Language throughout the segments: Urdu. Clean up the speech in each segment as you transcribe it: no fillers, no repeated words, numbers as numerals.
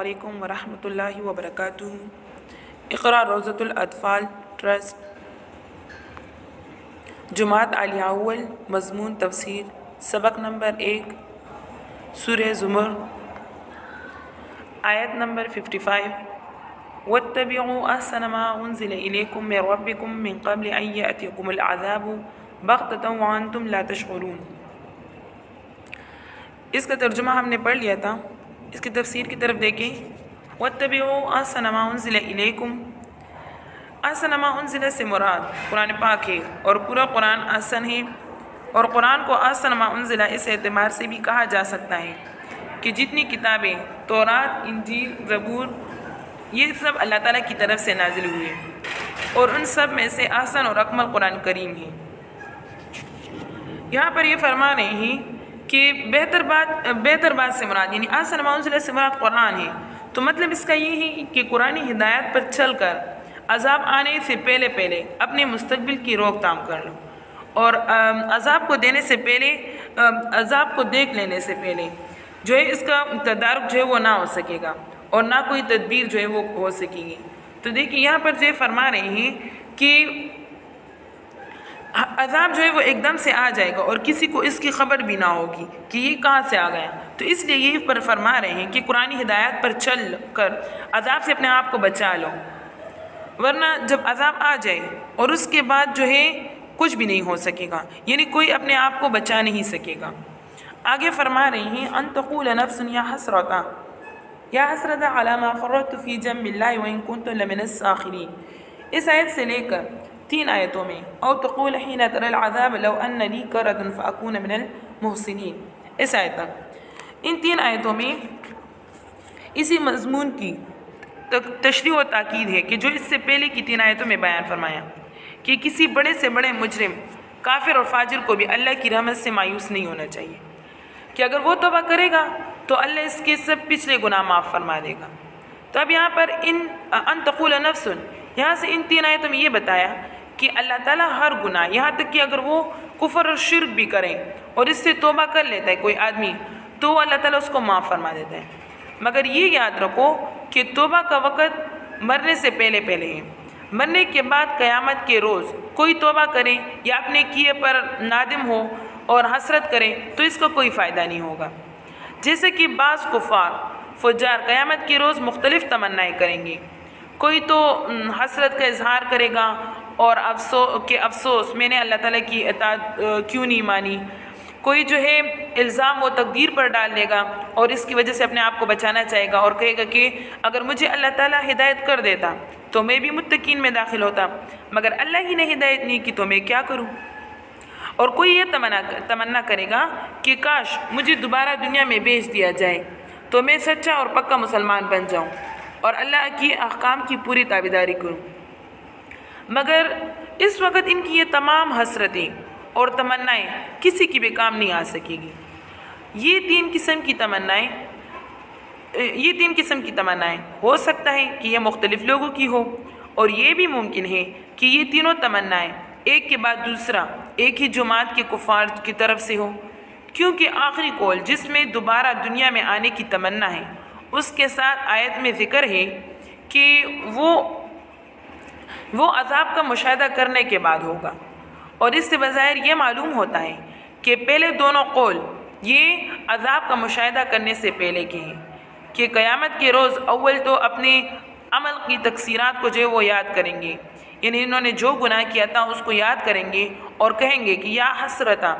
علیکم ورحمۃ اللہ وبرکاتہ۔ اقرا روضۃ الاطفال ٹرسٹ، جماعت عالیہ اول، مضمون تفسیر، سبق نمبر 1، سورہ زمر، آیت نمبر 55۔ واتبعوا احسن ما انزل الیکم من ربکم من قبل ان یأتیکم العذاب بغتۃ وانتم لا تشعرون۔ اس کا ترجمہ ہم نے پڑھ لیا تھا، اس کی تفسیر کی طرف دیکھیں۔ واتبعوا احسن ما انزل الیکم، احسن ما انزل سے مراد قرآن پاک ہے، اور پورا قرآن احسن ہے، اور قرآن کو احسن ما انزل اس اعتبار سے بھی کہا جا سکتا ہے کہ جتنی کتابیں تورات، انجیل، زبور، یہ سب اللہ تعالیٰ کی طرف سے نازل ہوئے، اور ان سب میں سے احسن اور اکمل قرآن کریم ہے۔ یہاں پر یہ فرما رہے ہیں کہ بہتر بات سے مراد، یعنی احسن ما انزل سے مراد قرآن ہے، تو مطلب اس کا یہ ہے کہ قرآنی ہدایت پر چل کر عذاب آنے سے پہلے اپنے مستقبل کی روک تھام کر لو، اور عذاب کو دینے سے پہلے، عذاب کو دیکھ لینے سے پہلے جو ہے اس کا تدارک جو ہے وہ نہ ہو سکے گا، اور نہ کوئی تدبیر جو ہے وہ ہو سکے گی۔ تو دیکھیے یہاں پر جو ہے فرما رہے ہیں کہ عذاب جو ہے وہ ایک دم سے آ جائے گا، اور کسی کو اس کی خبر بھی نہ ہوگی کہ یہ کہاں سے آ گیا۔ تو اس لیے یہ پر فرما رہے ہیں کہ قرآنی ہدایت پر چل کر عذاب سے اپنے آپ کو بچا لو، ورنہ جب عذاب آ جائے اور اس کے بعد جو ہے کچھ بھی نہیں ہو سکے گا، یعنی کوئی اپنے آپ کو بچا نہیں سکے گا۔ آگے فرما رہے ہیں ان تقول نفس یا حسرت علی ما فرطت فی جنب اللہ وان کنت لمن الساخرین، اس آیت سے لے کر 3 آیتوں میں او تقول حین تری العذاب لو ان لی کرۃ فاکون من المحسنین، اس آیت تک، ان 3 آیتوں میں اسی مضمون کی تشریح و تاکید ہے کہ جو اس سے پہلے کی 3 آیتوں میں بیان فرمایا کہ کسی بڑے سے بڑے مجرم، کافر اور فاجر کو بھی اللہ کی رحمت سے مایوس نہیں ہونا چاہیے کہ اگر وہ توبہ کرے گا تو اللہ اس کے سب پچھلے گناہ معاف فرما دے گا۔ تو اب یہاں پر ان تقول نفس، یہاں سے ان 3 آیتوں میں یہ بتایا کہ اللہ تعالیٰ ہر گناہ، یہاں تک کہ اگر وہ کفر اور شرک بھی کریں اور اس سے توبہ کر لیتا ہے کوئی آدمی، تو وہ اللہ تعالیٰ اس کو معاف فرما دیتا ہے، مگر یہ یاد رکھو کہ توبہ کا وقت مرنے سے پہلے ہے۔ مرنے کے بعد قیامت کے روز کوئی توبہ کرے یا اپنے کیے پر نادم ہو اور حسرت کرے تو اس کا کوئی فائدہ نہیں ہوگا۔ جیسے کہ بعض کفار فجار قیامت کے روز مختلف تمنائیں کریں گے، کوئی تو حسرت کا اظہار کرے گا اور افسوس میں نے اللہ تعالیٰ کی اطاعت کیوں نہیں مانی، کوئی جو ہے الزام و تقدیر پر ڈال دے گا اور اس کی وجہ سے اپنے آپ کو بچانا چاہے گا، اور کہے گا کہ اگر مجھے اللہ تعالیٰ ہدایت کر دیتا تو میں بھی متقین میں داخل ہوتا، مگر اللہ ہی نے ہدایت نہیں کی تو میں کیا کروں۔ اور کوئی یہ تمنا کرے گا کہ کاش مجھے دوبارہ دنیا میں بھیج دیا جائے تو میں سچا اور پکا مسلمان بن جاؤں اور اللہ کی احکام کی پوری تابعداری کروں، مگر اس وقت ان کی یہ تمام حسرتیں اور تمنائیں کسی کی بھی کام نہیں آ سکے گی۔ یہ تین قسم کی تمنائیں ہو سکتا ہے کہ یہ مختلف لوگوں کی ہو، اور یہ بھی ممکن ہے کہ یہ تینوں تمنائیں ایک کے بعد دوسرا ایک ہی جماعت کے کفار کی طرف سے ہو، کیونکہ آخری قول جس میں دوبارہ دنیا میں آنے کی تمنا ہے اس کے ساتھ آیت میں ذکر ہے کہ وہ عذاب کا مشاہدہ کرنے کے بعد ہوگا، اور اس سے بظاہر یہ معلوم ہوتا ہے کہ پہلے دونوں قول یہ عذاب کا مشاہدہ کرنے سے پہلے کے ہیں کہ قیامت کے روز اول تو اپنے عمل کی تقصیرات کو جو ہے وہ یاد کریں گے، یعنی انہوں نے جو گناہ کیا تھا اس کو یاد کریں گے اور کہیں گے کہ یا حسرتا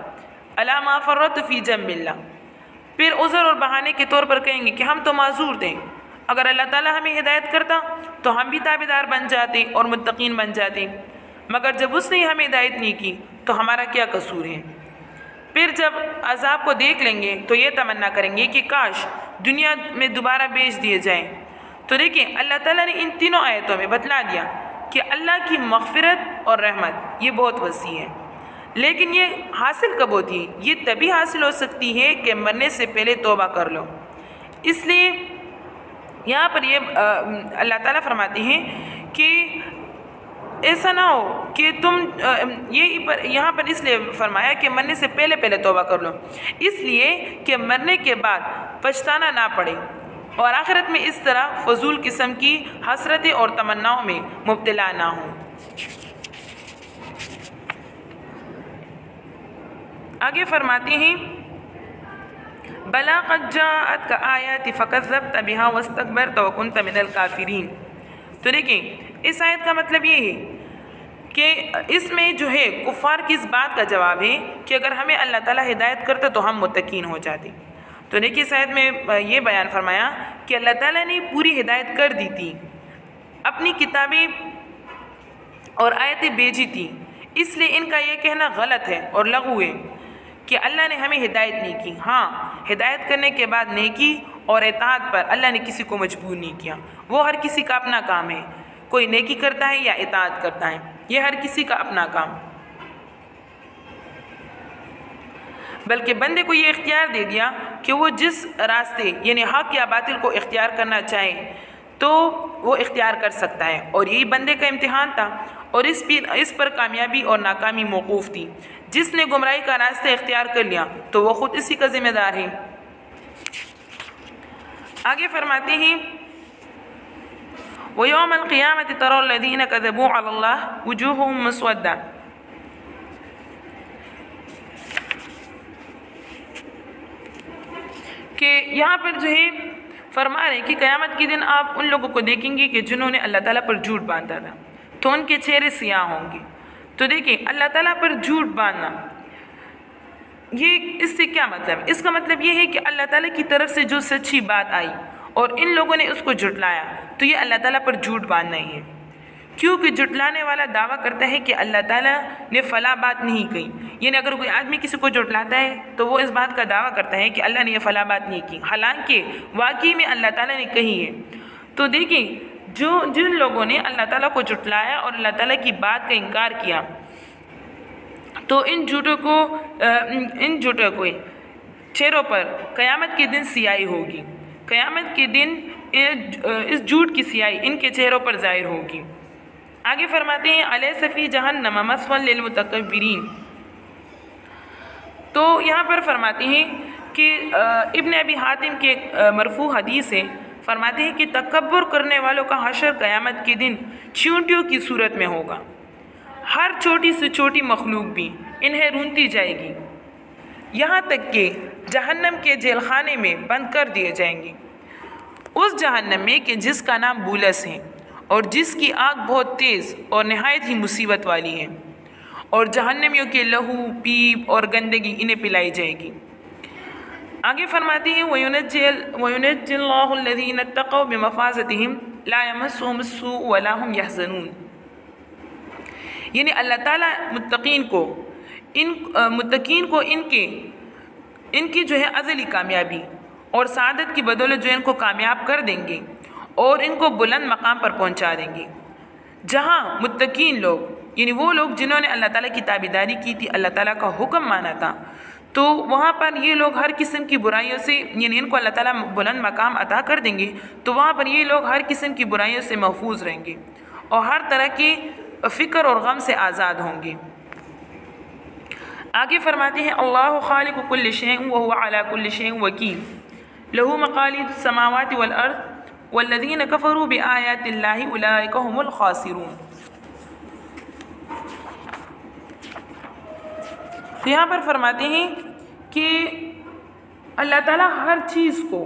علی ما فرطت فی جنب اللہ، پھر عذر اور بہانے کے طور پر کہیں گے کہ ہم تو معذور تھے، اگر اللہ تعالیٰ ہمیں ہدایت کرتا تو ہم بھی تابعدار بن جاتے اور متقین بن جاتے، مگر جب اس نے ہمیں ہدایت نہیں کی تو ہمارا کیا قصور ہے۔ پھر جب عذاب کو دیکھ لیں گے تو یہ تمنا کریں گے کہ کاش دنیا میں دوبارہ بھیج دیے جائیں۔ تو دیکھیں اللہ تعالیٰ نے ان تینوں آیتوں میں بتلا دیا کہ اللہ کی مغفرت اور رحمت یہ بہت وسیع ہے، لیکن یہ حاصل کب ہوتی ہے؟ یہ تبھی حاصل ہو سکتی ہے کہ مرنے سے پہلے توبہ کر لو۔ اس لیے یہاں پر یہ اللہ تعالیٰ فرماتے ہیں کہ ایسا نہ ہو کہ تم یہاں پر اس لیے فرمایا کہ مرنے سے پہلے توبہ کر لو، اس لیے کہ مرنے کے بعد پچھتانا نہ پڑے، اور آخرت میں اس طرح فضول قسم کی حسرتیں اور تمناؤں میں مبتلا نہ ہوں۔ آگے فرماتے ہیں بلا قد جاءتک آیات فکذبت بها واستکبرت وکنت من الکافرین۔ تو دیکھیں اس آیت کا مطلب یہ ہے کہ اس میں جو ہے کفار کی اس بات کا جواب ہے کہ اگر ہمیں اللہ تعالیٰ ہدایت کرتا تو ہم متقین ہو جاتے۔ تو دیکھیے اس آیت میں یہ بیان فرمایا کہ اللہ تعالیٰ نے پوری ہدایت کر دی تھی، اپنی کتابیں اور آیتیں بھیجی تھی، اس لیے ان کا یہ کہنا غلط ہے اور لغو ہے کہ اللہ نے ہمیں ہدایت نہیں کی۔ ہاں، ہدایت کرنے کے بعد نیکی اور اطاعت پر اللہ نے کسی کو مجبور نہیں کیا، وہ ہر کسی کا اپنا کام ہے، کوئی نیکی کرتا ہے یا اطاعت کرتا ہے، یہ ہر کسی کا اپنا کام، بلکہ بندے کو یہ اختیار دے دیا کہ وہ جس راستے یعنی حق یا باطل کو اختیار کرنا چاہے تو وہ اختیار کر سکتا ہے، اور یہی بندے کا امتحان تھا، اور اس پر کامیابی اور ناکامی موقوف تھی۔ جس نے گمراہی کا راستہ اختیار کر لیا تو وہ خود اسی کا ذمہ دار ہے۔ آگے فرماتے ہیں وَيَوْمَ الْقِيَامَةِ تَرَى الَّذِينَ كَذَبُوا عَلَى اللَّهِ وُجُوهُهُمْ مُسْوَدَّةٌ۔ کہ یہاں پر جو ہے فرما رہے ہیں کہ قیامت کے دن آپ ان لوگوں کو دیکھیں گے کہ جنہوں نے اللہ تعالیٰ پر جھوٹ باندھا تھا تو ان کے چہرے سیاہ ہوں گے۔ تو دیکھیں اللہ تعالیٰ پر جھوٹ باندھنا، یہ اس سے کیا مطلب؟ اس کا مطلب یہ ہے کہ اللہ تعالیٰ کی طرف سے جو سچی بات آئی اور ان لوگوں نے اس کو جھٹلایا تو یہ اللہ تعالیٰ پر جھوٹ باندھنا ہی ہے، کیونکہ جھٹلانے والا دعویٰ کرتا ہے کہ اللہ تعالیٰ نے فلاں بات نہیں کہی، یعنی اگر کوئی آدمی کسی کو جھٹلاتا ہے تو وہ اس بات کا دعویٰ کرتا ہے کہ اللہ نے یہ فلاں بات نہیں کی، حالانکہ واقعی میں اللہ تعالیٰ نے کہی ہے۔ تو دیکھیں جن لوگوں نے اللہ تعالیٰ کو جھٹلایا اور اللہ تعالیٰ کی بات کا انکار کیا تو ان جھوٹوں کو چہروں پر قیامت کے دن سیاہی ہوگی، قیامت کے دن اس جھوٹ کی سیاہی ان کے چہروں پر ظاہر ہوگی۔ آگے فرماتے ہیں الیس فی جہنم مثوی للمتکبرین۔ تو یہاں پر فرماتے ہیں کہ ابن ابی حاتم کے مرفوع حدیث ہے، فرماتے ہیں کہ تکبر کرنے والوں کا حشر قیامت کے دن چیونٹیوں کی صورت میں ہوگا، ہر چھوٹی سے چھوٹی مخلوق بھی انہیں رونتی جائے گی، یہاں تک کہ جہنم کے جیل خانے میں بند کر دیے جائیں گے، اس جہنم میں کہ جس کا نام بولس ہے اور جس کی آگ بہت تیز اور نہایت ہی مصیبت والی ہے، اور جہنمیوں کے لہو، پیپ اور گندگی انہیں پلائی جائے گی۔ آگے فرماتے ہیں وَيُنَجِّ اللَّهُ الَّذِينَ اتَّقَوْا بِمَفَازَتِهِمْ لَا يَمَسُّهُمُ السُّوءُ وَلَا هُمْ يَحْزَنُونَ۔ یعنی اللہ تعالیٰ متقین کو ان کی جو ہے ازلی کامیابی اور سعادت کی بدولت جو ان کو کامیاب کر دیں گے اور ان کو بلند مقام پر پہنچا دیں گے۔ جہاں متقین لوگ یعنی وہ لوگ جنہوں نے اللہ تعالیٰ کی تابعداری کی تھی، اللہ تعالیٰ کا حکم مانا تھا، تو وہاں پر یہ لوگ ہر قسم کی برائیوں سے یعنی ان کو اللہ تعالیٰ بلند مقام عطا کر دیں گے، تو وہاں پر یہ لوگ ہر قسم کی برائیوں سے محفوظ رہیں گے اور ہر طرح کی فکر اور غم سے آزاد ہوں گے۔ آگے فرماتے ہیں اللہ خالق کل شیء وهو علی کل شیء وکیل لہ مقالید السماوات والارض والذین کفروا بآیات اللہ اولئک هم الخاسرون۔ تو یہاں پر فرماتے ہیں کہ اللہ تعالیٰ ہر چیز کو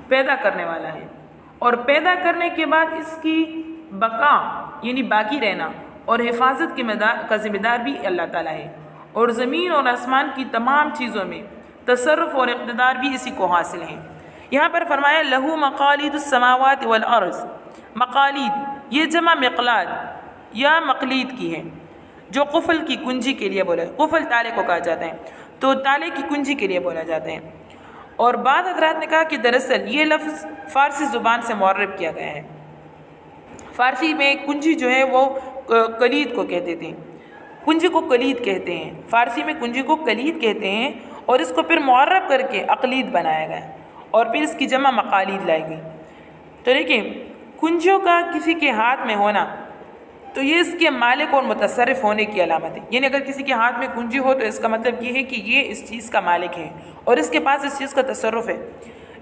پیدا کرنے والا ہے، اور پیدا کرنے کے بعد اس کی بقا یعنی باقی رہنا اور حفاظت کا ذمہ دار بھی اللہ تعالیٰ ہے، اور زمین اور آسمان کی تمام چیزوں میں تصرف اور اقتدار بھی اسی کو حاصل ہے۔ یہاں پر فرمایا لہو مقالید السماوات والارض۔ مقالید یہ جمع مقلاد یا مقلید کی ہے، جو قفل کی کنجی کے لیے بولا ہے، قفل تالے کو کہا جاتا ہے، تو تالے کی کنجی کے لیے بولا جاتا ہے۔ اور بعض حضرات نے کہا کہ دراصل یہ لفظ فارسی زبان سے معرب کیا گیا ہے۔ فارسی میں کنجی جو ہے وہ کلید کو کہتے تھے، کنجی کو کلید کہتے ہیں، فارسی میں کنجی کو کلید کہتے ہیں، اور اس کو پھر معرب کر کے اقلید بنایا گیا اور پھر اس کی جمع مقالید لائی گئی۔ تو دیکھیں کنجیوں کا کسی کے ہاتھ میں ہونا تو یہ اس کے مالک اور متصرف ہونے کی علامت ہے، یعنی اگر کسی کے ہاتھ میں کنجی ہو تو اس کا مطلب یہ ہے کہ یہ اس چیز کا مالک ہے اور اس کے پاس اس چیز کا تصرف ہے۔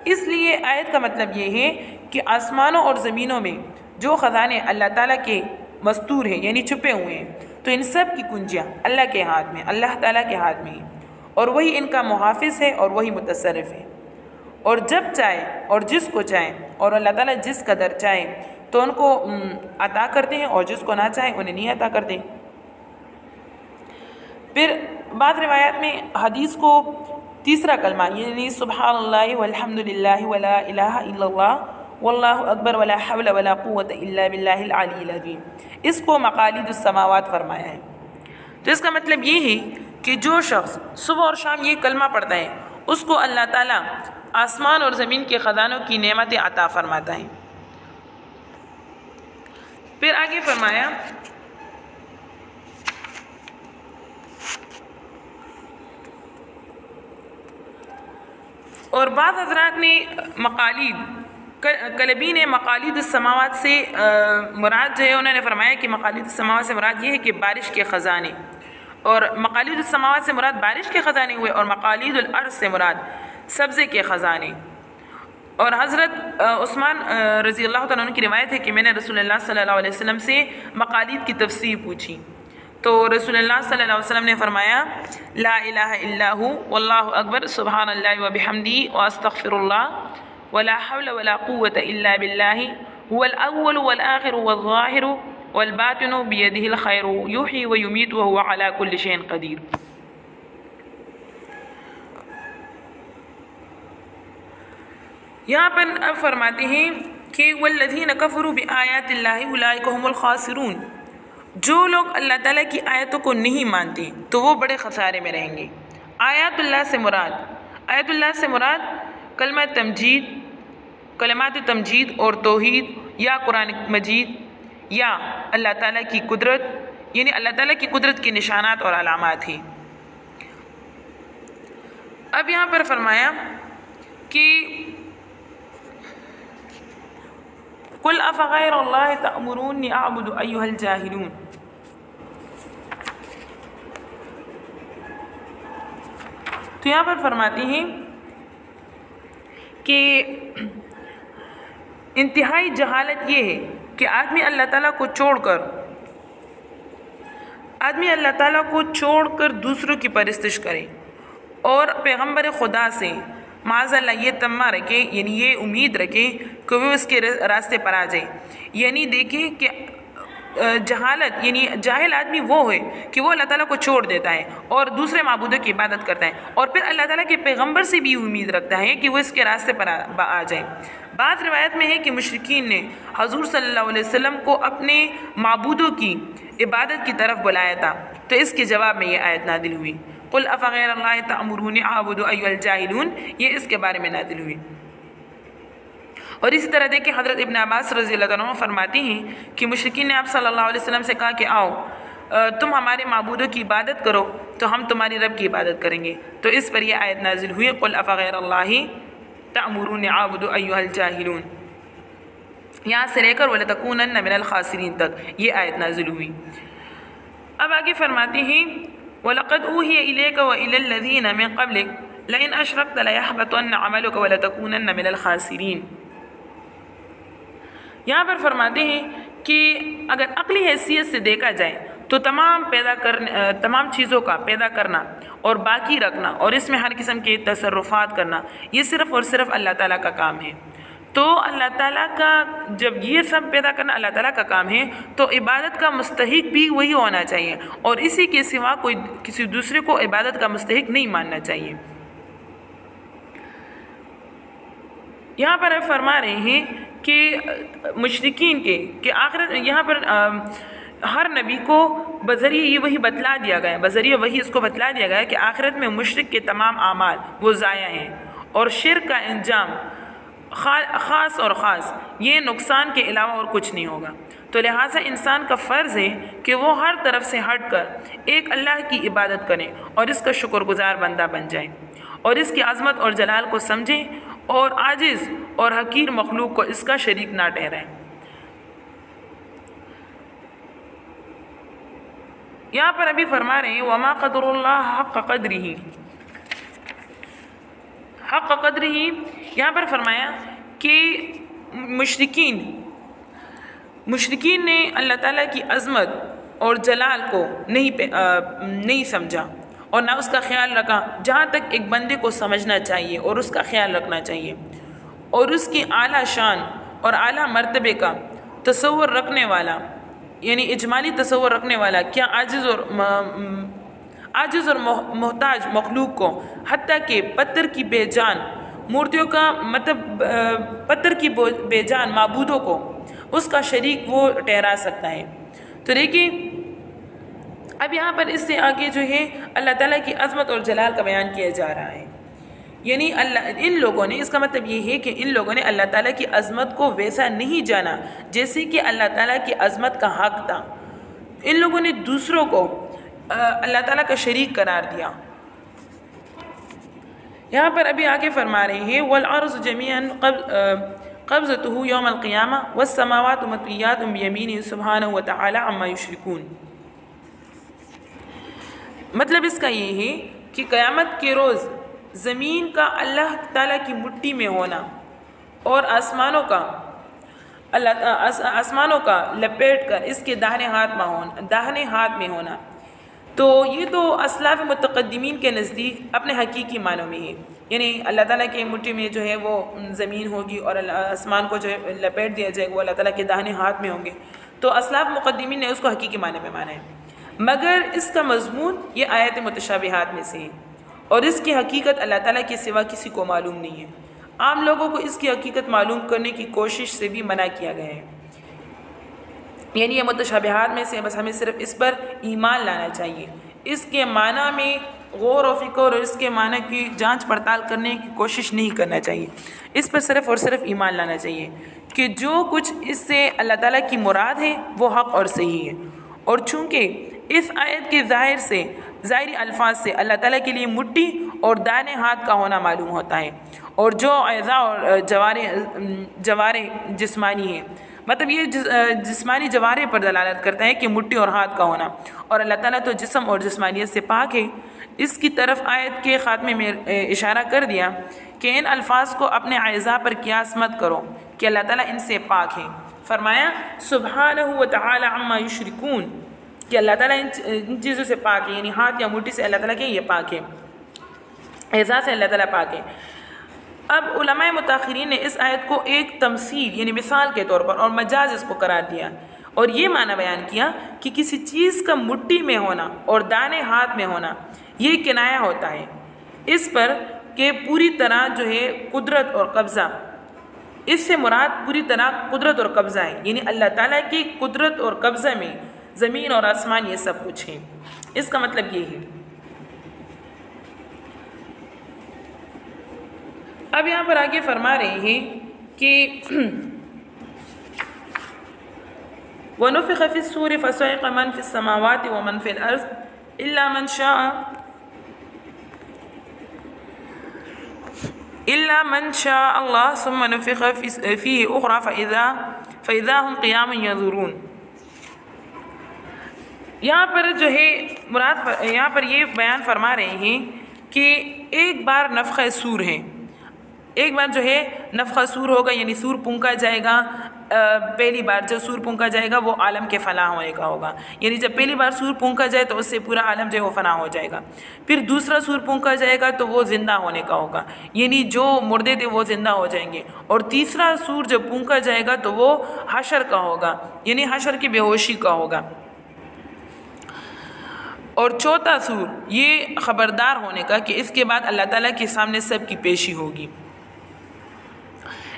اس لیے آیت کا مطلب یہ ہے کہ آسمانوں اور زمینوں میں جو خزانے اللہ تعالیٰ کے مستور ہیں یعنی چھپے ہوئے ہیں، تو ان سب کی کنجیاں اللہ کے ہاتھ میں، اللہ تعالیٰ کے ہاتھ میں ہیں، اور وہی ان کا محافظ ہے اور وہی متصرف ہے، اور جب چاہے اور جس کو چاہے اور اللہ تعالیٰ جس قدر چاہے تو ان کو عطا کرتے ہیں، اور جس کو نہ چاہے انہیں نہیں عطا کرتے۔ پھر بعض روایات میں حدیث کو تیسرا کلمہ یعنی سبحان اللہ والحمد للہ ولا الہ الا اللہ واللہ اکبر ولا حول ولا قوت الا باللہ العلی العظیم، اس کو مقالید السماوات فرمایا ہے۔ تو اس کا مطلب یہ ہے کہ جو شخص صبح اور شام یہ کلمہ پڑھتا ہے اس کو اللہ تعالیٰ آسمان اور زمین کے خزانوں کی نعمتیں عطا فرماتا ہے۔ پھر آگے فرمایا اور بعض حضرات نے کلبی نے مقالید السماوات سے مراد جو ہے انہوں نے فرمایا کہ مقالید السماوات سے مراد یہ ہے کہ بارش کے خزانے، اور مقالید السماوات سے مراد بارش کے خزانے ہوئے، اور مقالید الارض سے مراد سبزے کے خزانے۔ اور حضرت عثمان رضی اللہ تعالیٰ عنہ کی روایت ہے کہ میں نے رسول اللہ صلی اللہ علیہ وسلم سے مقالید کی تفسیر پوچھی، تو رسول اللہ صلی اللہ علیہ وسلم نے فرمایا لا الہ الا ہو واللہ اکبر سبحان اللہ وبحمدہ واستغفر اللہ ولا حول ولا قوت الا باللہ هو الاول والآخر والظاہر والباطن بیدہ الخیر یحیی ویمیت وهو على كل شیء قدیر۔ یہاں پر اب فرماتے ہیں کہ والذین کفروا بآیات اللہ اولئک هم الخاسرون، جو لوگ اللہ تعالیٰ کی آیتوں کو نہیں مانتے تو وہ بڑے خسارے میں رہیں گے۔ آیات اللہ سے مراد کلمہ تمجید، کلمات تمجید اور توحید، یا قرآن مجید، یا اللہ تعالیٰ کی قدرت، یعنی اللہ تعالیٰ کی قدرت کے نشانات اور علامات ہیں۔ اب یہاں پر فرمایا کہ قل افغیر اللہ تأمرونی اعبد ایھا الجاہلون، تو یہاں پر فرماتے ہیں کہ انتہائی جہالت یہ ہے کہ آدمی اللہ تعالیٰ کو چھوڑ کر دوسروں کی پرستش کرے، اور پیغمبر خدا سے معاذ اللہ یہ تمہ رکھے، یعنی یہ امید رکھے کہ وہ اس کے راستے پر آ جائے۔ یعنی دیکھیں کہ جہالت یعنی جاہل آدمی وہ ہے کہ وہ اللہ تعالیٰ کو چھوڑ دیتا ہے اور دوسرے معبودوں کی عبادت کرتا ہے، اور پھر اللہ تعالیٰ کے پیغمبر سے بھی امید رکھتا ہے کہ وہ اس کے راستے پر آ جائے۔ بعض روایت میں ہے کہ مشرکین نے حضور صلی اللہ علیہ وسلم کو اپنے معبودوں کی عبادت کی طرف بلایا تھا، تو اس کے جواب میں یہ آیت نازل ہوئی قل افغیر اللہ تأمرونی اعبد ایھا الجاہلون، یہ اس کے بارے میں نازل ہوئی۔ اور اسی طرح دیکھیں حضرت ابن عباس رضی اللہ عنہ فرماتے ہیں کہ مشرکین نے آپ صلی اللہ علیہ وسلم سے کہا کہ آؤ تم ہمارے معبودوں کی عبادت کرو تو ہم تمہاری رب کی عبادت کریں گے، تو اس پر یہ آیت نازل ہوئی قل افغیر اللہ تأمرونی اعبد ایھا الجاہلون، یہاں سے لے کر وَلَتَكُونَنَّ مِنَ الْخَاسِرِينَ تک یہ آیت نازل ہوئی۔ اب آگے فرماتے ہیں وَلَقَدْ أُوحِيَ إِلَيْكَ وَإِلَى الَّذِينَ مِن قَبْلِكَ لَئِنْ أَشْرَكْتَ لَيَحْبَطَنَّ عَمَلُكَ وَلَتَكُونَنَّ مِنَ الْخَاسِرِينَ۔ یہاں پر فرماتے ہیں کہ اگر عقلی حیثیت سے دیکھا جائے تو تمام چیزوں کا پیدا کرنا اور باقی رکھنا اور اس میں ہر قسم کے تصرفات کرنا یہ صرف اور صرف اللہ تعالیٰ کا کام ہے۔ تو اللہ تعالیٰ کا جب یہ سب پیدا کرنا اللہ تعالیٰ کا کام ہے تو عبادت کا مستحق بھی وہی ہونا چاہیے، اور اسی کے سوا کوئی کسی دوسرے کو عبادت کا مستحق نہیں ماننا چاہیے۔ یہاں پر فرما رہے ہیں کہ مشرکین کہ آخرت یہاں پر ہر نبی کو بذریعہ یہ وہی بتلا دیا گیا، بذریعہ وہی اس کو بتلا دیا گیا کہ آخرت میں مشرک کے تمام اعمال وہ ضائع ہیں، اور شرک کا انجام خاص یہ نقصان کے علاوہ اور کچھ نہیں ہوگا۔ تو لہٰذا انسان کا فرض ہے کہ وہ ہر طرف سے ہٹ کر ایک اللہ کی عبادت کریں اور اس کا شکر گزار بندہ بن جائیں، اور اس کی عظمت اور جلال کو سمجھیں، اور عاجز اور حقیر مخلوق کو اس کا شریک نہ ٹھہرائیں۔ یہاں پر ابھی فرما رہے ہیں وَمَا قَدْرُ اللَّهَ حَقَّ قَدْرِهِ، حق قدر ہی یہاں پر فرمایا کہ مشرکین نے اللہ تعالیٰ کی عظمت اور جلال کو نہیں سمجھا اور نہ اس کا خیال رکھا، جہاں تک ایک بندے کو سمجھنا چاہیے اور اس کا خیال رکھنا چاہیے، اور اس کی اعلیٰ شان اور اعلیٰ مرتبے کا تصور رکھنے والا، یعنی اجمالی تصور رکھنے والا کیا عاجز اور محتاج مخلوق کو، حتیٰ کہ پتھر کی بے جان مورتیوں کا مطلب پتھر کی بے جان معبودوں کو اس کا شریک وہ ٹھہرا سکتا ہے۔ تو دیکھیں اب یہاں پر اس سے آگے جو ہے اللہ تعالیٰ کی عظمت اور جلال کا بیان کیا جا رہا ہے، یعنی ان لوگوں نے، اس کا مطلب یہ ہے کہ ان لوگوں نے اللہ تعالیٰ کی عظمت کو ویسا نہیں جانا جیسے کہ اللہ تعالیٰ کی عظمت کا حق تھا۔ ان لوگوں نے دوسروں کو اللہ تعالیٰ کا شریک قرار دیا۔ یہاں پر ابھی آگے فرما رہے ہیں وَالْعَرْضُ جَمِيعًا قبضته یوم القیامہ والسماوات مطویات بیمینہ سبحانہ وتعالی عما یشرکون۔ مطلب اس کا یہ ہے کہ قیامت کے روز زمین کا اللہ تعالیٰ کی مٹھی میں ہونا اور آسمانوں کا لپیٹ کر اس کے داہنے ہاتھ میں ہونا، تو یہ تو اسلاف متقدمین کے نزدیک اپنے حقیقی معنوں میں ہے، یعنی اللہ تعالیٰ کی مٹھی میں جو ہے وہ زمین ہوگی اور آسمان کو جو ہے لپیٹ دیا جائے گا، وہ اللہ تعالیٰ کے داہنے ہاتھ میں ہوں گے، تو اسلاف مقدمین نے اس کو حقیقی معنی میں مانا ہے، مگر اس کا مضمون یہ آیت متشابہات میں سے ہے اور اس کی حقیقت اللہ تعالیٰ کے سوا کسی کو معلوم نہیں ہے۔ عام لوگوں کو اس کی حقیقت معلوم کرنے کی کوشش سے بھی منع کیا گیا ہے، یعنی یہ متشابہات میں سے بس ہمیں صرف اس پر ایمان لانا چاہیے، اس کے معنی میں غور و فکر اور اس کے معنی کی جانچ پڑتال کرنے کی کوشش نہیں کرنا چاہیے، اس پر صرف اور صرف ایمان لانا چاہیے کہ جو کچھ اس سے اللہ تعالیٰ کی مراد ہے وہ حق اور صحیح ہے۔ اور چونکہ اس آیت کے ظاہری الفاظ سے اللہ تعالیٰ کے لیے مٹھی اور دائیں ہاتھ کا ہونا معلوم ہوتا ہے، اور جو اعضاء اور جوارے جسمانی ہیں، مطلب یہ جسمانی جوارے پر دلالت کرتا ہے کہ مٹھی اور ہاتھ کا ہونا، اور اللہ تعالیٰ تو جسم اور جسمانیت سے پاک ہے۔ اس کی طرف آیت کے خاتمے میں اشارہ کر دیا کہ ان الفاظ کو اپنے اعضاء پر قیاس مت کرو کہ اللہ تعالیٰ ان سے پاک ہے، فرمایا سبحانہ وتعالی عما یشرکون، کہ اللہ تعالیٰ ان چیزوں سے پاک ہے، یعنی ہاتھ یا مٹھی سے اللہ تعالیٰ کے یہ پاک ہے، اعضاء سے اللہ تعالیٰ پاک ہے۔ اب علماء متاخرین نے اس آیت کو ایک تمثیل یعنی مثال کے طور پر اور مجاز اس کو قرار دیا اور یہ معنی بیان کیا کہ کسی چیز کا مٹھی میں ہونا اور دانے ہاتھ میں ہونا یہ کنایہ ہوتا ہے اس پر کہ پوری طرح جو ہے قدرت اور قبضہ، اس سے مراد پوری طرح قدرت اور قبضہ ہے، یعنی اللہ تعالیٰ کی قدرت اور قبضہ میں زمین اور آسمان یہ سب کچھ ہے، اس کا مطلب یہ ہے۔ اب یہاں پر آگے فرما رہے ہیں کہ وَنُفِخَ فِي الصُّورِ فَصَعِقَ مَنْ فِي السَّمَاوَاتِ وَمَنْ فِي الْأَرْضِ إِلَّا مَنْ شَاءَ اللَّهُ ثُمَّ نُفِخَ فِيهِ أُخْرَى فَإِذَا هُمْ قِيَامٌ يَنظُرُونَ۔ یہاں پر جو ہے یہاں پر یہ بیان فرما رہے ہیں کہ ایک بار نفخہ سور ہے، ایک بار جو ہے نفخہ سور ہوگا، یعنی سور پھونکا جائے گا، پہلی بار جب سور پھونکا جائے گا وہ عالم کے فنا ہونے کا ہوگا، یعنی جب پہلی بار سور پھونکا جائے تو اس سے پورا عالم جو ہے وہ فنا ہو جائے گا، پھر دوسرا سور پھونکا جائے گا تو وہ زندہ ہونے کا ہوگا، یعنی جو مردے تھے وہ زندہ ہو جائیں گے، اور تیسرا سور جب پھونکا جائے گا تو وہ حشر کا ہوگا، یعنی حشر کی بے ہوشی کا ہوگا، اور چوتھا سور یہ خبردار ہونے کا کہ اس کے بعد اللہ تعالیٰ کے سامنے سب کی پیشی ہوگی۔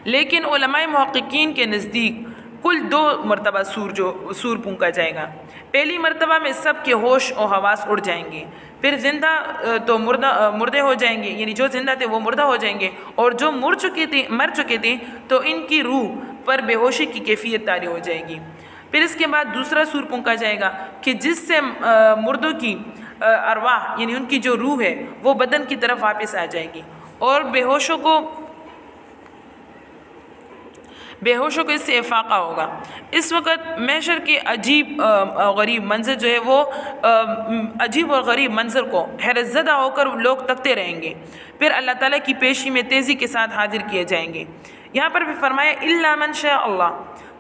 لیکن علماء محققین کے نزدیک کل 2 مرتبہ سور پھونکا جائے گا، پہلی مرتبہ میں سب کے ہوش و حواس اڑ جائیں گے، پھر زندہ تو مردے ہو جائیں گے، یعنی جو زندہ تھے وہ مردہ ہو جائیں گے، اور جو مر چکے تھے تو ان کی روح پر بے ہوشی کی کیفیت طاری ہو جائے گی۔ پھر اس کے بعد دوسرا سور پھونکا جائے گا کہ جس سے مردوں کی ارواح یعنی ان کی جو روح ہے وہ بدن کی طرف واپس آ جائے گی، اور بے بے ہوشوں کو اس سے افاقہ ہوگا۔ اس وقت محشر کے عجیب غریب منظر جو ہے وہ عجیب اور غریب منظر کو حیرت زدہ ہو کر لوگ تکتے رہیں گے، پھر اللہ تعالیٰ کی پیشی میں تیزی کے ساتھ حاضر کیے جائیں گے۔ یہاں پر بھی فرمایا الا من شاء اللہ،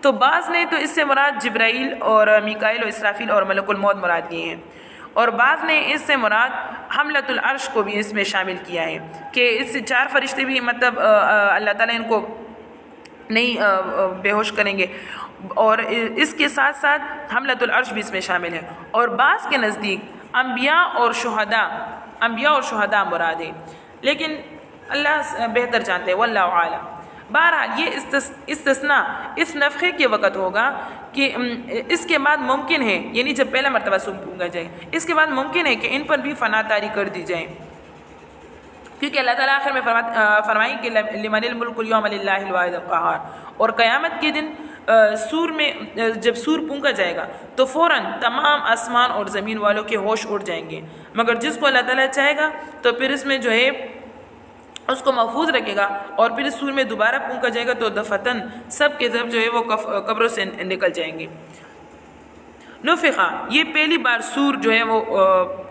تو بعض نے تو اس سے مراد جبرائیل اور میکائیل اور اسرافیل اور ملک الموت مراد لیے ہیں، اور بعض نے اس سے مراد حملۃ العرش کو بھی اس میں شامل کیا ہے کہ اس سے 4 فرشتے بھی مطلب اللہ تعالیٰ ان کو نہیں بے ہوش کریں گے، اور اس کے ساتھ ساتھ حملۃ العرش بھی اس میں شامل ہے۔ اور بعض کے نزدیک انبیاء اور شہداء مراد ہیں، لیکن اللہ بہتر جانتے ہیں، واللہ اعلم۔ بہرحال یہ استثناء اس نفخے کے وقت ہوگا کہ اس کے بعد ممکن ہے، یعنی جب پہلا مرتبہ سور پھونکا جائے، اس کے بعد ممکن ہے کہ ان پر بھی فنا طاری کر دی جائے، کیونکہ اللہ تعالیٰ آخر میں فرمائیں کہ لمن الملک اليوم للہ الواحد القہار، اور قیامت کے دن سور میں جب سور پھونکا جائے گا تو فوراً تمام آسمان اور زمین والوں کے ہوش اڑ جائیں گے، مگر جس کو اللہ تعالیٰ چاہے گا تو پھر اس میں جو ہے اس کو محفوظ رکھے گا، اور پھر اس سور میں دوبارہ پھونکا جائے گا تو دفتن سب کے سب جو ہے وہ قبروں سے نکل جائیں گے۔ نفخہ، یہ پہلی بار سور جو ہے وہ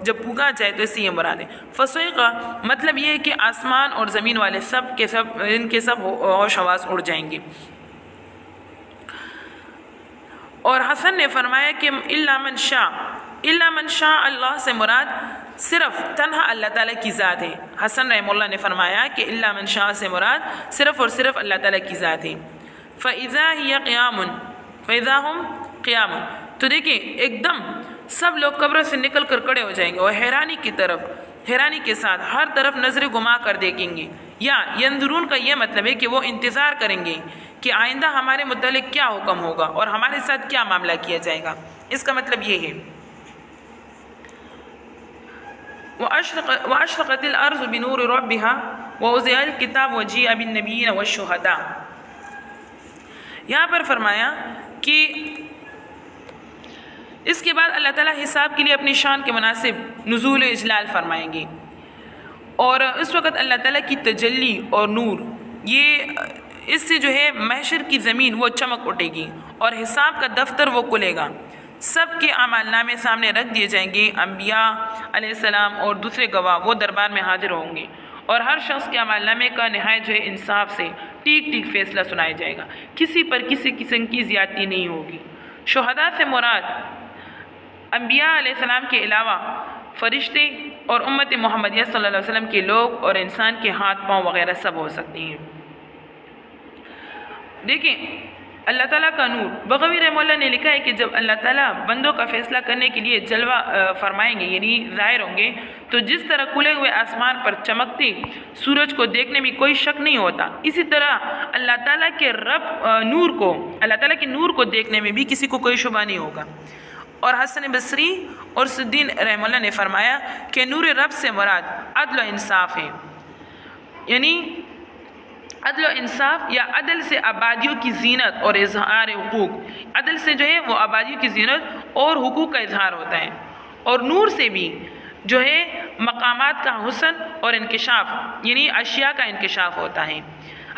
جب پھونکا جائے تو اس سے یہ مراد ہے۔ فصیقہ مطلب یہ ہے کہ آسمان اور زمین والے سب کے سب ان کے سب ہوش حواس اڑ جائیں گے۔ اور حسن نے فرمایا کہ الا من شاء اللہ سے مراد صرف تنہا اللہ تعالیٰ کی ذات ہے۔ حسن رحمہ اللہ نے فرمایا کہ الا من شاء سے مراد صرف اور صرف اللہ تعالیٰ کی ذات ہے۔ فَإِذَا هُمْ قِيَامٌ، تو دیکھیں ایک دم سب لوگ قبروں سے نکل کر کھڑے ہو جائیں گے، اور حیرانی کے ساتھ ہر طرف نظر گما کر دیکھیں گے، یا ينظرون کا یہ مطلب ہے کہ وہ انتظار کریں گے کہ آئندہ ہمارے متعلق کیا حکم ہوگا اور ہمارے ساتھ کیا معاملہ کیا جائے گا۔ اس کا مطلب یہ ہے وَأَشْرَقَتِ الْأَرْضُ بِنُورِ رَبِّهَا وَوُضِعَ الْكِتَابُ وَجِيءَ بِالنَّبِيِّينَ وَالشُّهَدَاءِ، یہاں پر فرمایا کہ اس کے بعد اللہ تعالیٰ حساب کے لیے اپنی شان کے مناسب نزول و اجلال فرمائیں گے، اور اس وقت اللہ تعالیٰ کی تجلی اور نور یہ اس سے جو ہے محشر کی زمین وہ چمک اٹھے گی، اور حساب کا دفتر وہ کھلے گا، سب کے اعمال نامے سامنے رکھ دیے جائیں گے، انبیاء علیہ السلام اور دوسرے گواہ وہ دربار میں حاضر ہوں گے، اور ہر شخص کے اعمال نامے کا نہایت جو ہے انصاف سے ٹھیک فیصلہ سنایا جائے گا، کسی پر کسی قسم کی زیادتی نہیں ہوگی۔ شہداء سے مراد انبیاء علیہ السلام کے علاوہ فرشتے اور امت محمدیہ صلی اللہ علیہ وسلم کے لوگ اور انسان کے ہاتھ پاؤں وغیرہ سب ہو سکتے ہیں۔ دیکھیں اللہ تعالیٰ کا نور، بغوی رحمہ اللہ نے لکھا ہے کہ جب اللہ تعالیٰ بندوں کا فیصلہ کرنے کے لیے جلوہ فرمائیں گے، یعنی ظاہر ہوں گے، تو جس طرح کھلے ہوئے آسمان پر چمکتے سورج کو دیکھنے میں کوئی شک نہیں ہوتا، اسی طرح اللہ تعالیٰ کے نور کو دیکھنے میں بھی کسی کو کوئی شبہ نہیں ہوگا۔ اور حسن بصری اور سدین رحمہ اللہ نے فرمایا کہ نور رب سے مراد عدل و انصاف ہے، یعنی عدل و انصاف یا عدل سے آبادیوں کی زینت اور اظہار حقوق، عدل سے جو ہے وہ آبادیوں کی زینت اور حقوق کا اظہار ہوتا ہے، اور نور سے بھی جو ہے مقامات کا حسن اور انکشاف، یعنی اشیاء کا انکشاف ہوتا ہے۔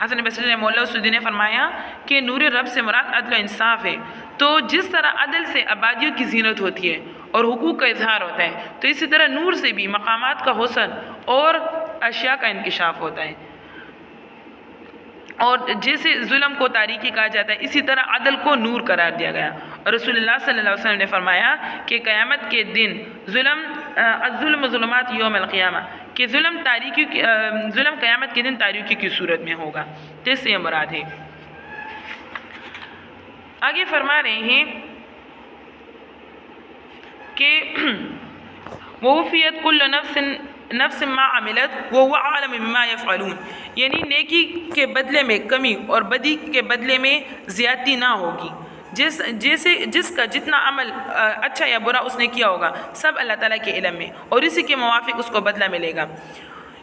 حسن بصری رحمہ اللہ سدی نے فرمایا کہ نور رب سے مراد عدل و انصاف ہے، تو جس طرح عدل سے آبادیوں کی زینت ہوتی ہے اور حقوق کا اظہار ہوتا ہے، تو اسی طرح نور سے بھی مقامات کا حسن اور اشیاء کا انکشاف ہوتا ہے، اور جیسے ظلم کو تاریکی کہا جاتا ہے اسی طرح عدل کو نور قرار دیا گیا، اور رسول اللہ صلی اللہ علیہ وسلم نے فرمایا کہ قیامت کے دن الظلم ظلمات یوم القیامہ، کہ ظلم قیامت کے دن تاریکی کی صورت میں ہوگا، تو اس سے یہ مراد ہے۔ آگے فرما رہے ہیں کہ وَوُفِّيَتْ كُلُّ نفس ما عملت وَهُوَ عَالِمٌ بِمَا يَفْعَلُونَ، یعنی نیکی کے بدلے میں کمی اور بدی کے بدلے میں زیادتی نہ ہوگی، جس کا جتنا عمل اچھا یا برا اس نے کیا ہوگا سب اللہ تعالیٰ کے علم میں، اور اسی کے موافق اس کو بدلہ ملے گا۔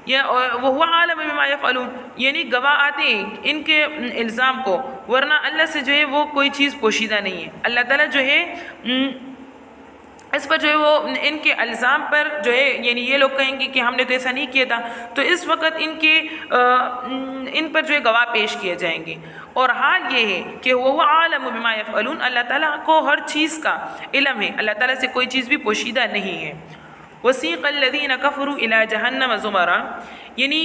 وَهُوَ عَالِمٌ بِمَا يَفْعَلُونَ، یعنی گواہ آتے ہیں ان کے الزام کو، ورنہ اللہ سے جو ہے وہ کوئی چیز پوشیدہ نہیں ہے۔ اللہ تعالیٰ جو ہے اس پر جو ہے وہ ان کے الزام پر جو ہے یعنی یہ لوگ کہیں گے کہ ہم نے تو ایسا نہیں کیا تھا، تو اس وقت ان پر جو ہے گواہ پیش کیے جائیں گے۔ اور حال یہ ہے کہ وہ عالم بما یفعلون، اللہ تعالیٰ کو ہر چیز کا علم ہے، اللہ تعالیٰ سے کوئی چیز بھی پوشیدہ نہیں ہے۔ وسیق الذین کفروا الی جہنم زمرا، یعنی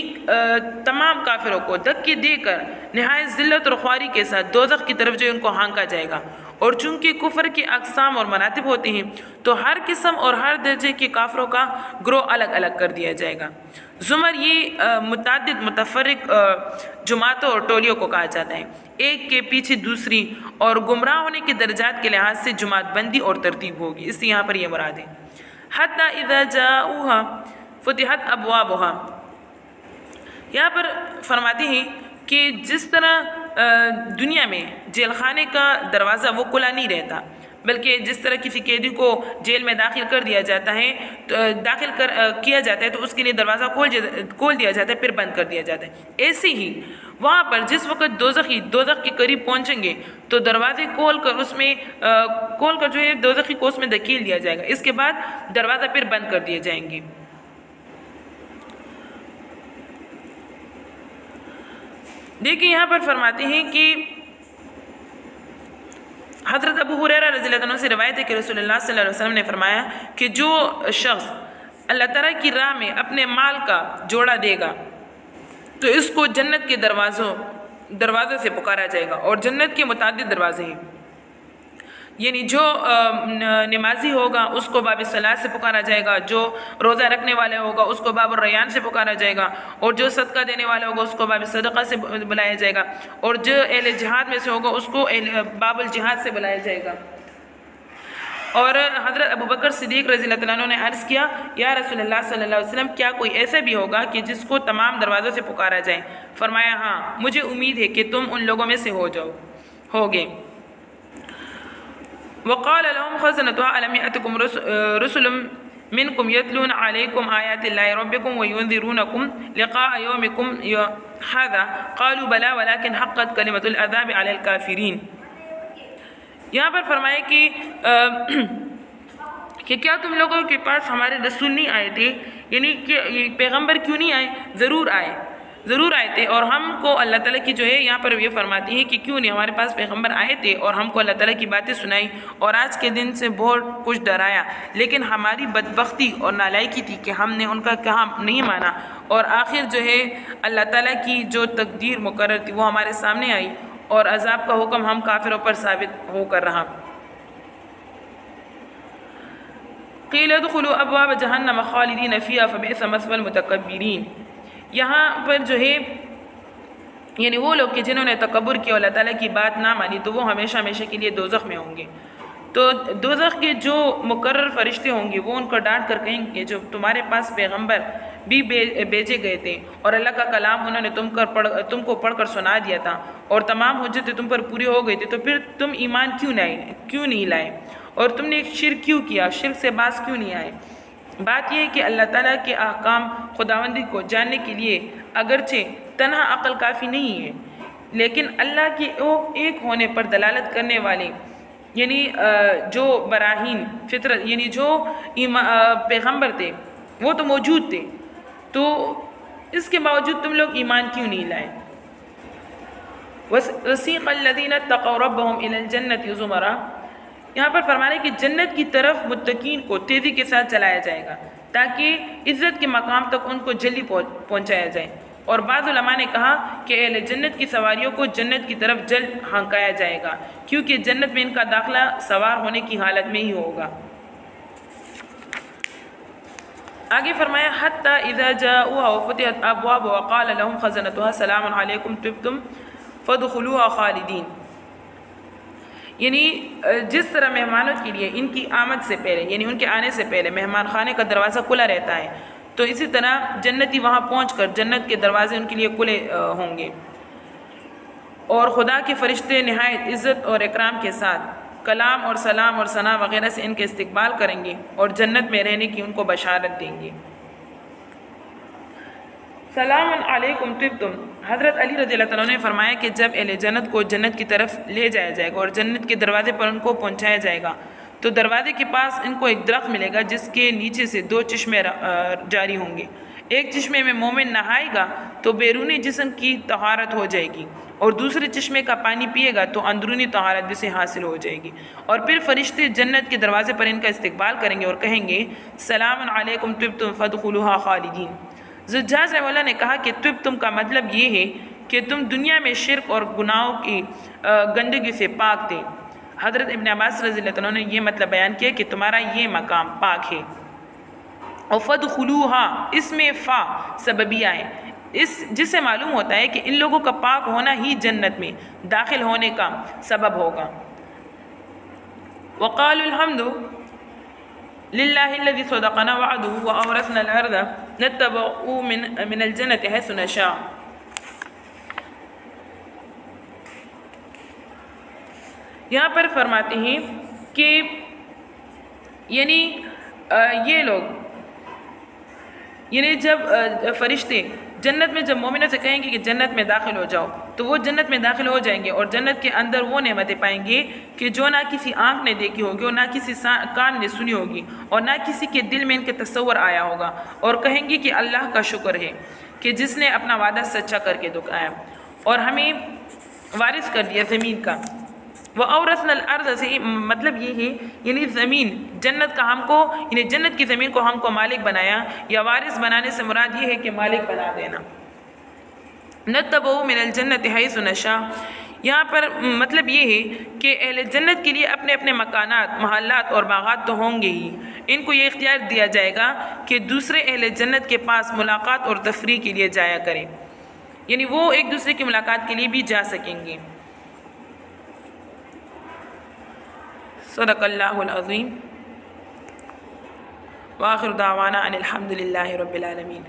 تمام کافروں کو دھکے دے کر نہایت ذلت اور خواری کے ساتھ دوزخ کی طرف جو ان کو ہانکا جائے گا۔ اور چونکہ کفر کے اقسام اور مراتب ہوتے ہیں تو ہر قسم اور ہر درجے کے کافروں کا گروہ الگ الگ کر دیا جائے گا۔ زمر یہ متعدد متفرق جماعتوں اور ٹولیوں کو کہا جاتا ہے، ایک کے پیچھے دوسری، اور گمراہ ہونے کے درجات کے لحاظ سے جماعت بندی اور ترتیب ہوگی، اس لیے یہاں پر یہ مراد ہے۔ حتی اذا جاؤہا فتحت ابوابہا، یہاں پر فرماتے ہیں کہ جس طرح دنیا میں جیل خانے کا دروازہ وہ کھلا نہیں رہتا، بلکہ جس طرح کسی قیدی کو جیل میں داخل کر دیا جاتا ہے، کیا جاتا ہے تو اس کے لیے دروازہ کھول دیا جاتا ہے پھر بند کر دیا جاتا ہے، ایسے ہی وہاں پر جس وقت دوزخ کے قریب پہنچیں گے تو دروازے کھول کر جو ہے دوزخی کو اس میں دھکیل دیا جائے گا، اس کے بعد دروازہ پھر بند کر دیے جائیں گے۔ دیکھیں یہاں پر فرماتے ہیں کہ حضرت ابو ہریرہ رضی اللہ عنہ سے روایت ہے کہ رسول اللہ صلی اللہ علیہ وسلم نے فرمایا کہ جو شخص اللہ تعالیٰ کی راہ میں اپنے مال کا جوڑا دے گا تو اس کو جنت کے دروازے سے پکارا جائے گا، اور جنت کے متعدد دروازے ہیں، یعنی جو نمازی ہوگا اس کو باب الصلاۃ سے پکارا جائے گا، جو روزہ رکھنے والا ہوگا اس کو باب الریان سے پکارا جائے گا، اور جو صدقہ دینے والا ہوگا اس کو باب صدقہ سے بلایا جائے گا، اور جو اہل جہاد میں سے ہوگا اس کو باب الجہاد سے بلایا جائے گا۔ اور حضرت ابو بکر صدیق رضی اللہ عنہ نے عرض کیا، یا رسول اللہ صلی اللہ علیہ وسلم کیا کوئی ایسا بھی ہوگا کہ جس کو تمام دروازوں سے پکارا جائے؟ فرمایا ہاں، مجھے امید ہے کہ تم ان لوگوں میں سے ہوگے۔ وقال لهم خزنتها ألم يأتكم رسل منكم يتلون عليكم آيات الله ربكم وينذرونكم لقاء يومكم هذا قالوا بلى ولكن حقت كلمة العذاب على الكافرين۔ یہاں پر فرمایا کہ کیا تم لوگوں کے پاس ہمارے رسول نہیں آئے تھے، یعنی کہ پیغمبر کیوں نہیں آئے؟ ضرور آئے تھے، اور ہم کو اللہ تعالیٰ کی جو ہے یہاں پر یہ فرماتی ہے کہ کیوں نہیں، ہمارے پاس پیغمبر آئے تھے اور ہم کو اللہ تعالیٰ کی باتیں سنائی اور آج کے دن سے بہت کچھ ڈرایا، لیکن ہماری بدبختی اور نالائکی تھی کہ ہم نے ان کا کہا نہیں مانا، اور آخر جو ہے اللہ تعالیٰ کی جو تقدیر مقرر تھی وہ ہمارے سامنے آئی، اور عذاب کا حکم ہم کافروں پر ثابت ہو کر رہا۔ قیل ادخلوا ابواب جہنم خالدین فیہا فبئس مثوی المتکبرین، یہاں پر جو ہے یعنی وہ لوگ کہ جنہوں نے تکبر کیا اللہ تعالیٰ کی بات نہ مانی تو وہ ہمیشہ کے لیے دوزخ میں ہوں گے۔ تو دوزخ کے جو مقرر فرشتے ہوں گے وہ ان کو ڈانٹ کر کہیں گے جو تمہارے پاس پیغمبر بھی بھیجے گئے تھے اور اللہ کا کلام انہوں نے تم کو پڑھ کر سنا دیا تھا اور تمام حجتیں تم پر پوری ہو گئی تھی، تو پھر تم ایمان کیوں نہیں لائے اور تم نے شرک کیوں کیا، شرک سے باز کیوں نہیں آئے؟ بات یہ ہے کہ اللہ تعالیٰ کے احکام خداوندی کو جاننے کے لیے اگرچہ تنہا عقل کافی نہیں ہے، لیکن اللہ کے ایک ہونے پر دلالت کرنے والے یعنی جو براہین فطرت یعنی جو پیغمبر تھے وہ تو موجود تھے، تو اس کے باوجود تم لوگ ایمان کیوں نہیں لائے؟ وَسِيقَ الَّذِينَ اتَّقَوْا رَبَّهُمْ إِلَى الْجَنَّةِ زُمَرًا، یہاں پر فرمانا ہے کہ جنت کی طرف متقین کو تیزی کے ساتھ چلایا جائے گا تاکہ عزت کے مقام تک ان کو جلدی پہنچایا جائے، اور بعض علماء نے کہا کہ اہل جنت کی سواریوں کو جنت کی طرف جلد ہانکایا جائے گا کیونکہ جنت میں ان کا داخلہ سوار ہونے کی حالت میں ہی ہوگا۔ آگے فرمایا حتی اذا جاؤوها وفتحت ابوابها وقال لهم خزنتها سلام علیکم طبتم فادخلوها خالدین، یعنی جس طرح مہمانوں کے لیے ان کی آمد سے پہلے یعنی ان کے آنے سے پہلے مہمان خانے کا دروازہ کھلا رہتا ہے، تو اسی طرح جنتی وہاں پہنچ کر جنت کے دروازے ان کے لیے کھلے ہوں گے، اور خدا کے فرشتے نہایت عزت اور اکرام کے ساتھ کلام اور سلام اور ثنا وغیرہ سے ان کے استقبال کریں گے اور جنت میں رہنے کی ان کو بشارت دیں گے۔ سلام علیکم طبتم، حضرت علی رضی اللہ عنہ نے فرمایا کہ جب اہل جنت کو جنت کی طرف لے جایا جائے گا اور جنت کے دروازے پر ان کو پہنچایا جائے گا تو دروازے کے پاس ان کو ایک درخت ملے گا جس کے نیچے سے 2 چشمے جاری ہوں گے۔ ایک چشمے میں مومن نہائے گا تو بیرونی جسم کی طہارت ہو جائے گی، اور دوسرے چشمے کا پانی پیے گا تو اندرونی طہارت بھی سے حاصل ہو جائے گی۔ اور پھر فرشتے جنت کے دروازے پر ان کا استقبال کریں گے اور کہیں گے سلام علیکم طبتم فادخلوها خالدین۔ زجاج رحمہ اللہ نے کہا کہ طبتم کا مطلب یہ ہے کہ تم دنیا میں شرک اور گناہوں کی گندگی سے پاک تھے۔ حضرت ابن عباس رضی اللہ عنہ نے یہ مطلب بیان کیا کہ تمہارا یہ مقام پاک ہے۔ اور فادخلوها اس میں فا سببیہ ہے، جس سے معلوم ہوتا ہے کہ ان لوگوں کا پاک ہونا ہی جنت میں داخل ہونے کا سبب ہوگا۔ وقالوا الحمد للہ الذی صدقنا وعدہ وأورثنا الأرض نتبوأ من الجنة حیث نشاء۔ یہاں پر فرماتے ہیں کہ یعنی یہ لوگ یعنی جب فرشتے جنت میں جب مومنوں سے کہیں گے کہ جنت میں داخل ہو جاؤ تو وہ جنت میں داخل ہو جائیں گے، اور جنت کے اندر وہ نعمتیں پائیں گے کہ جو نہ کسی آنکھ نے دیکھی ہوگی اور نہ کسی کان نے سنی ہوگی اور نہ کسی کے دل میں ان کے تصور آیا ہوگا، اور کہیں گے کہ اللہ کا شکر ہے کہ جس نے اپنا وعدہ سچا کر کے دکھایا اور ہمیں وارث کر دیا زمین کا۔ وَأَوْرَثْنَا الْأَرْضَ سے مطلب یہ ہے یعنی زمین جنت کا ہم کو یعنی جنت کی زمین کو ہم کو مالک بنایا، یا وارث بنانے سے مراد یہ ہے کہ مالک بنا دینا۔ نَتَّبَوْا مِنَ الْجَنَّةِ حَيْثُ نَشَاء، یہاں پر مطلب یہ ہے کہ اہل جنت کے لیے اپنے اپنے مکانات، محلات اور باغات تو ہوں گے ہی، ان کو یہ اختیار دیا جائے گا کہ دوسرے اہل جنت کے پاس ملاقات اور تفریح کے لیے جایا کریں، یعنی وہ ایک دوسرے کی ملاقات کے لیے بھی جا سکیں گے۔ صدق اللہ العظیم، وآخر دعوانا ان الحمد للہ رب العالمین۔